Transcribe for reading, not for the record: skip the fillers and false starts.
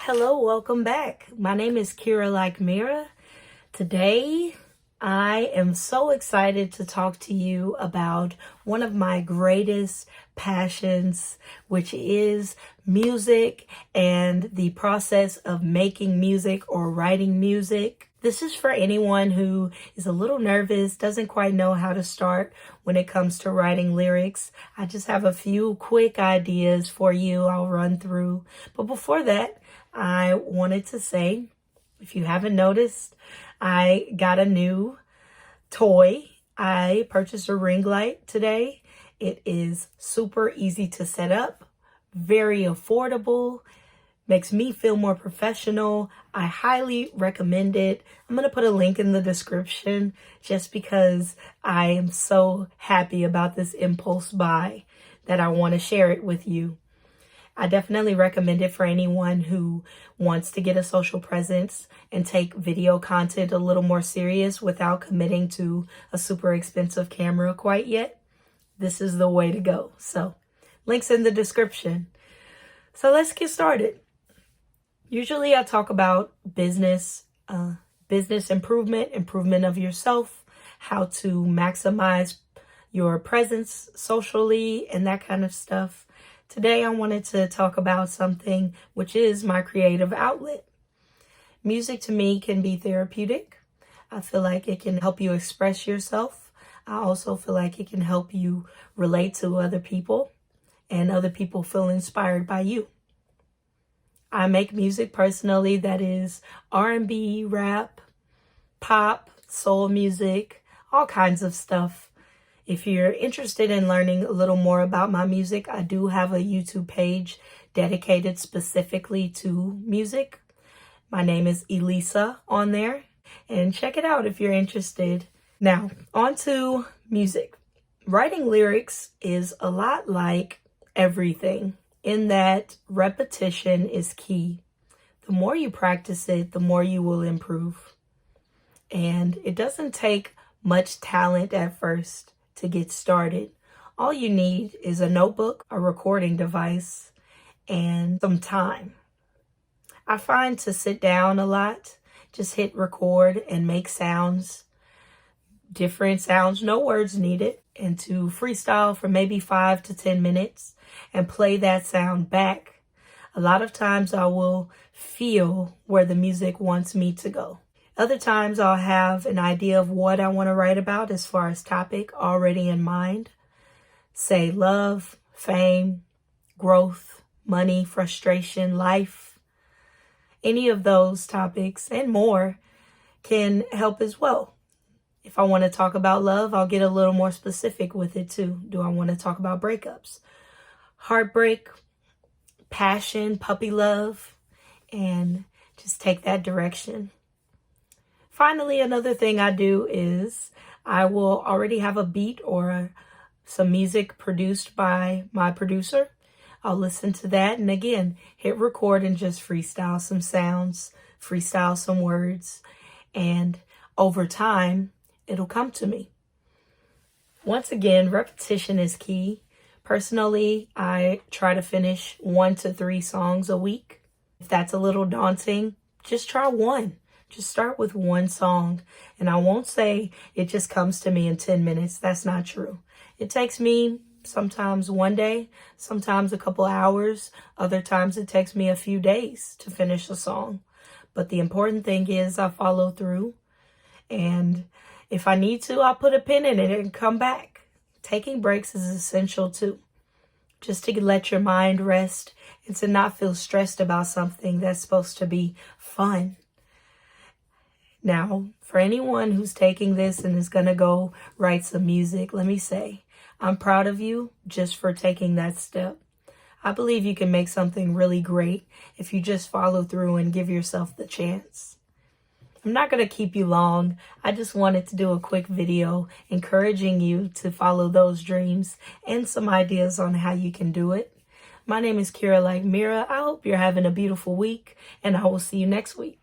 Hello, welcome back. My name is Kirra Like Mirra. Today, I am so excited to talk to you about one of my greatest passions, which is music and the process of making music or writing music. This is for anyone who is a little nervous, doesn't quite know how to start when it comes to writing lyrics. I just have a few quick ideas for you I'll run through. But before that, I wanted to say, if you haven't noticed, I got a new toy. I purchased a ring light today. It is super easy to set up, very affordable, makes me feel more professional. I highly recommend it. I'm going to put a link in the description just because I am so happy about this impulse buy that I want to share it with you. I definitely recommend it for anyone who wants to get a social presence and take video content a little more serious without committing to a super expensive camera quite yet. This is the way to go. So, links in the description. So let's get started. Usually I talk about business improvement of yourself, how to maximize your presence socially and that kind of stuff. Today, I wanted to talk about something which is my creative outlet. Music to me can be therapeutic. I feel like it can help you express yourself. I also feel like it can help you relate to other people and other people feel inspired by you. I make music personally that is R&B, rap, pop, soul music, all kinds of stuff. If you're interested in learning a little more about my music, I do have a YouTube page dedicated specifically to music. My name is Elisà on there, and check it out if you're interested. Now, on to music. Writing lyrics is a lot like everything in that repetition is key. The more you practice it, the more you will improve. And it doesn't take much talent at first to get started. All you need is a notebook, a recording device, and some time. I find to sit down a lot, just hit record and make sounds, different sounds, no words needed, and to freestyle for maybe 5 to 10 minutes and play that sound back. A lot of times I will feel where the music wants me to go. Other times I'll have an idea of what I want to write about as far as topic already in mind. Say love, fame, growth, money, frustration, life. Any of those topics and more can help as well. If I want to talk about love, I'll get a little more specific with it too. Do I want to talk about breakups, heartbreak, passion, puppy love, and just take that direction. Finally, another thing I do is I will already have a beat or some music produced by my producer. I'll listen to that and again, hit record and just freestyle some sounds, freestyle some words, and over time, it'll come to me. Once again, repetition is key. Personally, I try to finish 1 to 3 songs a week. If that's a little daunting, just try one. Just start with one song. And I won't say it just comes to me in 10 minutes. That's not true. It takes me sometimes one day, sometimes a couple hours. Other times it takes me a few days to finish a song. But the important thing is I follow through. And if I need to, I'll put a pin in it and come back. Taking breaks is essential too. Just to let your mind rest and to not feel stressed about something that's supposed to be fun. Now, for anyone who's taking this and is going to go write some music, let me say, I'm proud of you just for taking that step. I believe you can make something really great if you just follow through and give yourself the chance. I'm not going to keep you long. I just wanted to do a quick video encouraging you to follow those dreams and some ideas on how you can do it. My name is Kirra Like Mirra. I hope you're having a beautiful week, and I will see you next week.